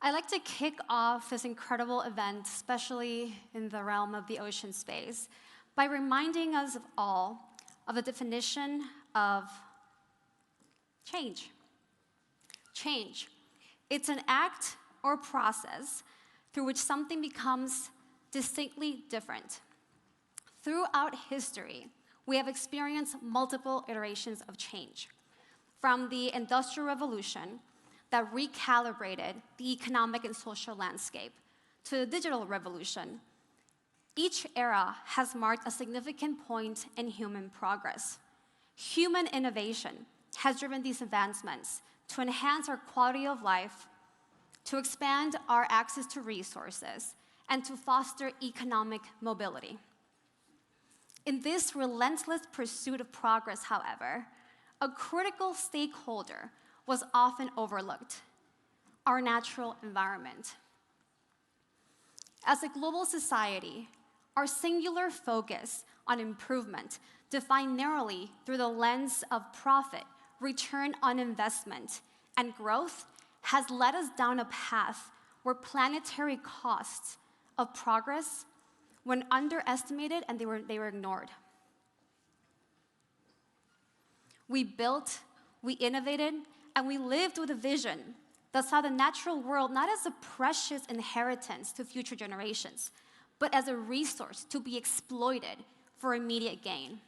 I'd like to kick off this incredible event, especially in the realm of the ocean space, by reminding us all of the definition of change. Change. It's an act or process through which something becomes distinctly different. Throughout history, we have experienced multiple iterations of change. From the Industrial Revolution that recalibrated the economic and social landscape to the digital revolution, each era has marked a significant point in human progress. Human innovation has driven these advancements to enhance our quality of life, to expand our access to resources, and to foster economic mobility. In this relentless pursuit of progress, however, a critical stakeholder was often overlooked: our natural environment. As a global society, our singular focus on improvement, defined narrowly through the lens of profit, return on investment, and growth, has led us down a path where planetary costs of progress were underestimated and they were ignored. We built, we innovated, and we lived with a vision that saw the natural world not as a precious inheritance to future generations, but as a resource to be exploited for immediate gain.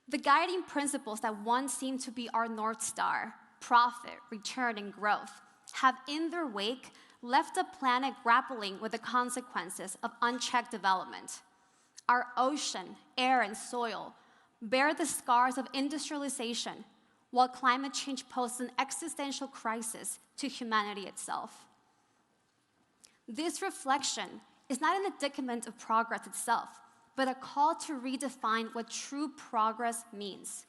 The guiding principles that once seemed to be our North Star, profit, return, and growth, have in their wake left a planet grappling with the consequences of unchecked development. Our ocean, air, and soil bear the scars of industrialization, while climate change poses an existential crisis to humanity itself. This reflection is not an indictment of progress itself, but a call to redefine what true progress means.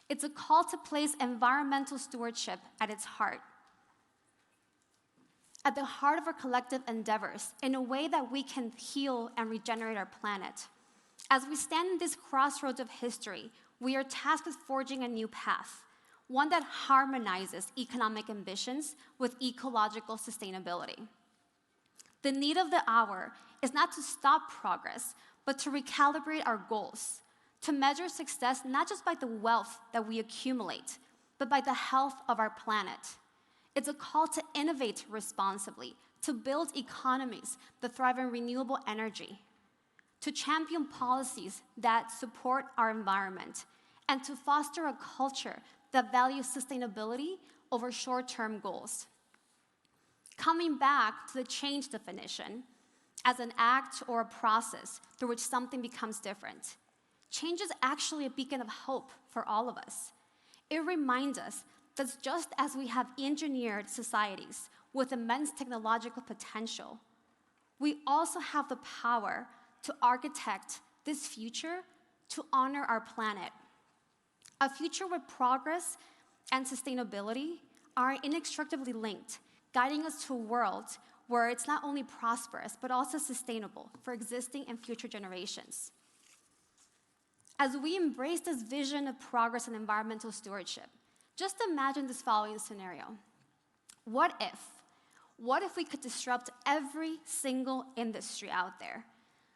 It's a call to place environmental stewardship at its heart, at the heart of our collective endeavors, in a way that we can heal and regenerate our planet. As we stand in this crossroads of history, we are tasked with forging a new path, one that harmonizes economic ambitions with ecological sustainability. The need of the hour is not to stop progress, but to recalibrate our goals, to measure success not just by the wealth that we accumulate, but by the health of our planet. It's a call to innovate responsibly, to build economies that thrive in renewable energy, to champion policies that support our environment, and to foster a culture that values sustainability over short-term goals. Coming back to the change definition, as an act or a process through which something becomes different, change is actually a beacon of hope for all of us. It reminds us that just as we have engineered societies with immense technological potential, we also have the power to architect this future to honor our planet. A future where progress and sustainability are inextricably linked, guiding us to a world where it's not only prosperous, but also sustainable for existing and future generations. As we embrace this vision of progress and environmental stewardship, just imagine this following scenario. What if we could disrupt every single industry out there,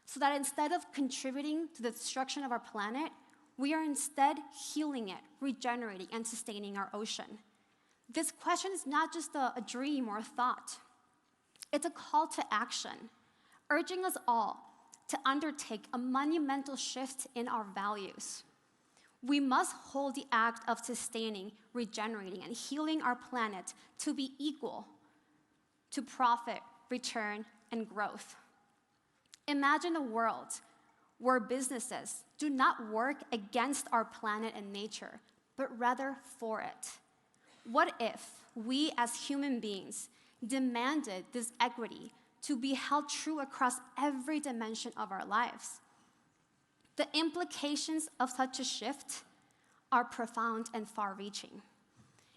so that instead of contributing to the destruction of our planet, we are instead healing it, regenerating, and sustaining our ocean? This question is not just a dream or a thought. It's a call to action, urging us all to undertake a monumental shift in our values. We must hold the act of sustaining, regenerating, and healing our planet to be equal to profit, return, and growth. Imagine a world where businesses do not work against our planet and nature, but rather for it. What if we as human beings demanded this equity to be held true across every dimension of our lives? The implications of such a shift are profound and far-reaching.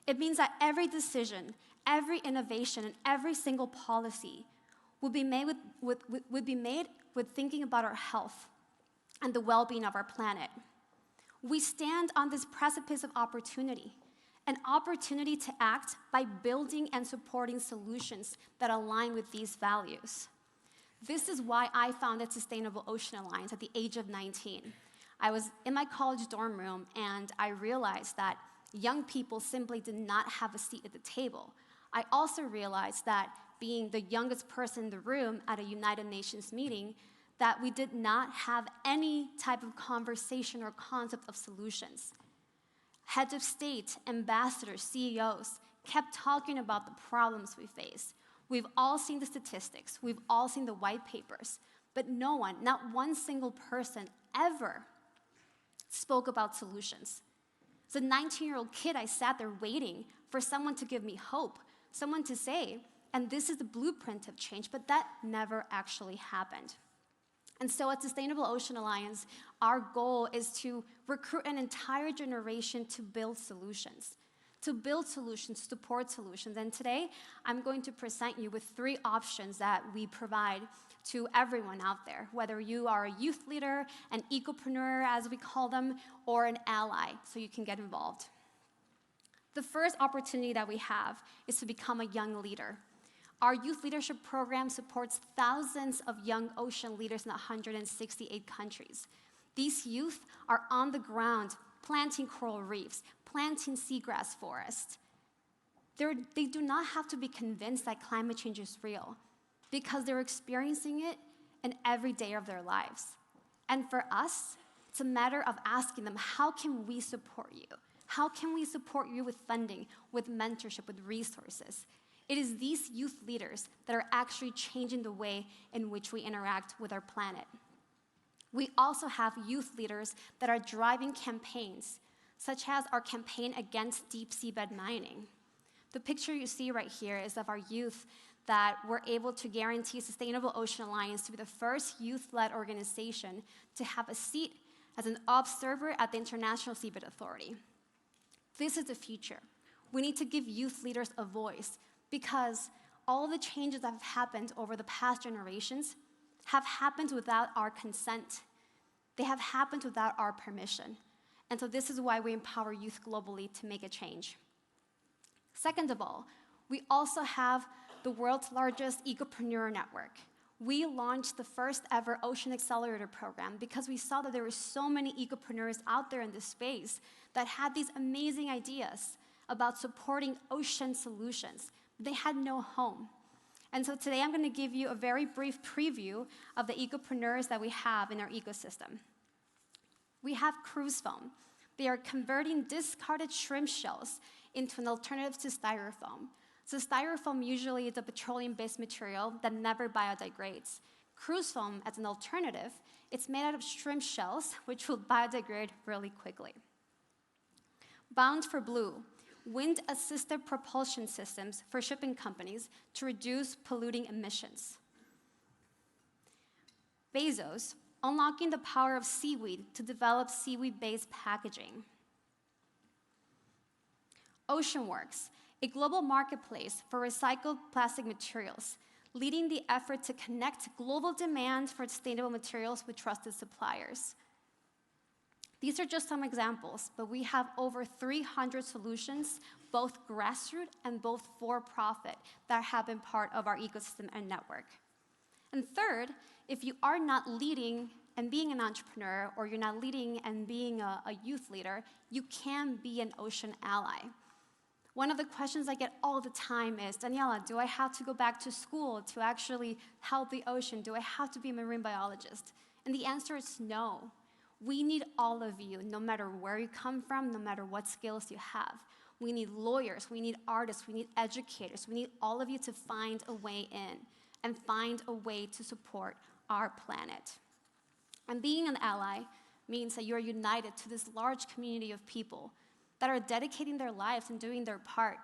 It means that every decision, every innovation, and every single policy would be made with thinking about our health and the well-being of our planet. We stand on this precipice of opportunity, an opportunity to act by building and supporting solutions that align with these values. This is why I founded Sustainable Ocean Alliance at the age of 19. I was in my college dorm room, and I realized that young people simply did not have a seat at the table. I also realized that being the youngest person in the room at a United Nations meeting, that we did not have any type of conversation or concept of solutions. Heads of state, ambassadors, CEOs kept talking about the problems we face. We've all seen the statistics, we've all seen the white papers, but no one, not one single person ever spoke about solutions. As a 19-year-old kid, I sat there waiting for someone to give me hope, someone to say, and this is the blueprint of change, but that never actually happened. And so at Sustainable Ocean Alliance, our goal is to recruit an entire generation to build solutions, support solutions. And today, I'm going to present you with 3 options that we provide to everyone out there, whether you are a youth leader, an ecopreneur, as we call them, or an ally, so you can get involved. The first opportunity that we have is to become a young leader. Our youth leadership program supports thousands of young ocean leaders in 168 countries. These youth are on the ground planting coral reefs, planting seagrass forests. They do not have to be convinced that climate change is real because they're experiencing it in every day of their lives. And for us, it's a matter of asking them, how can we support you? How can we support you with funding, with mentorship, with resources? It is these youth leaders that are actually changing the way in which we interact with our planet. We also have youth leaders that are driving campaigns, such as our campaign against deep seabed mining. The picture you see right here is of our youth that were able to guarantee Sustainable Ocean Alliance to be the first youth-led organization to have a seat as an observer at the International Seabed Authority. This is the future. We need to give youth leaders a voice because all the changes that have happened over the past generations have happened without our consent. They have happened without our permission. And so this is why we empower youth globally to make a change. Second of all, we also have the world's largest ecopreneur network. We launched the first ever Ocean Accelerator program because we saw that there were so many ecopreneurs out there in this space that had these amazing ideas about supporting ocean solutions. They had no home. And so today I'm going to give you a very brief preview of the ecopreneurs that we have in our ecosystem. We have Cruise Foam. They are converting discarded shrimp shells into an alternative to styrofoam. So styrofoam usually is a petroleum-based material that never biodegrades. Cruise Foam, as an alternative, it's made out of shrimp shells, which will biodegrade really quickly. Bound for Blue, wind-assisted propulsion systems for shipping companies to reduce polluting emissions. Bezos, unlocking the power of seaweed to develop seaweed-based packaging. OceanWorks, a global marketplace for recycled plastic materials, leading the effort to connect global demand for sustainable materials with trusted suppliers. These are just some examples, but we have over 300 solutions, both grassroots and both for-profit, that have been part of our ecosystem and network. And third, if you are not leading and being an entrepreneur, or you're not leading and being a youth leader, you can be an ocean ally. One of the questions I get all the time is, Daniela, do I have to go back to school to actually help the ocean? Do I have to be a marine biologist? And the answer is no. We need all of you, no matter where you come from, no matter what skills you have. We need lawyers, we need artists, we need educators. We need all of you to find a way in and find a way to support our planet. And being an ally means that you're united to this large community of people that are dedicating their lives and doing their part,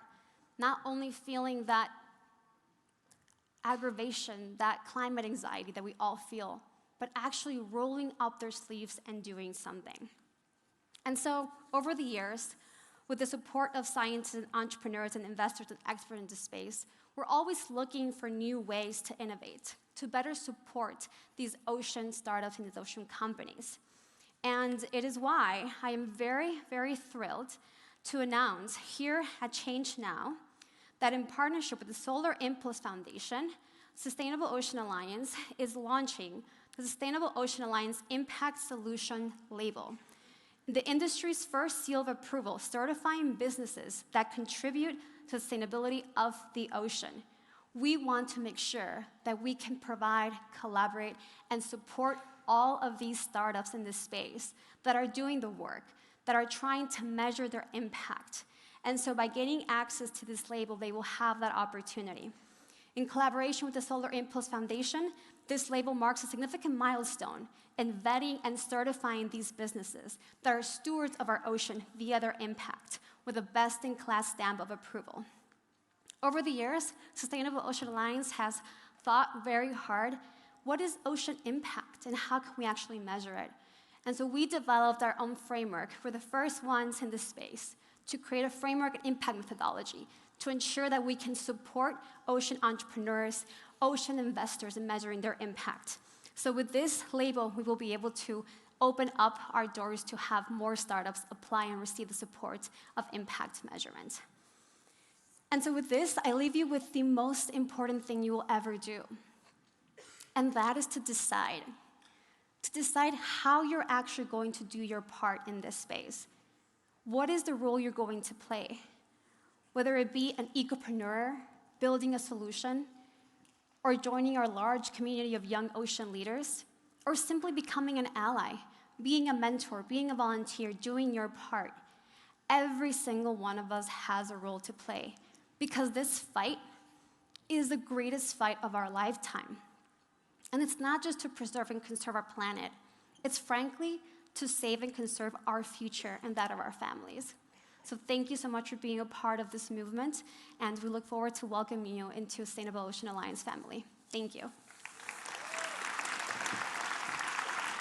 not only feeling that aggravation, that climate anxiety that we all feel, but actually rolling up their sleeves and doing something. And so, over the years, with the support of scientists and entrepreneurs and investors and experts in this space, we're always looking for new ways to innovate, to better support these ocean startups and these ocean companies. And it is why I am very, very thrilled to announce here at ChangeNOW that in partnership with the Solar Impulse Foundation, Sustainable Ocean Alliance is launching the Sustainable Ocean Alliance Impact Solution label, the industry's first seal of approval certifying businesses that contribute to sustainability of the ocean. We want to make sure that we can provide, collaborate, and support all of these startups in this space that are doing the work, that are trying to measure their impact. And so by gaining access to this label, they will have that opportunity. In collaboration with the Solar Impulse Foundation, this label marks a significant milestone in vetting and certifying these businesses that are stewards of our ocean via their impact with a best-in-class stamp of approval. Over the years, Sustainable Ocean Alliance has thought very hard, what is ocean impact and how can we actually measure it? And so we developed our own framework. We're the first ones in this space to create a framework and impact methodology to ensure that we can support ocean entrepreneurs, ocean investors in measuring their impact. So with this label, we will be able to open up our doors to have more startups apply and receive the support of impact measurement. And so with this, I leave you with the most important thing you will ever do. And that is to decide how you're actually going to do your part in this space. What is the role you're going to play? Whether it be an ecopreneur, building a solution, or joining our large community of young ocean leaders, or simply becoming an ally, being a mentor, being a volunteer, doing your part. Every single one of us has a role to play because this fight is the greatest fight of our lifetime. And it's not just to preserve and conserve our planet. It's frankly to save and conserve our future and that of our families. So thank you so much for being a part of this movement, and we look forward to welcoming you into Sustainable Ocean Alliance family. Thank you.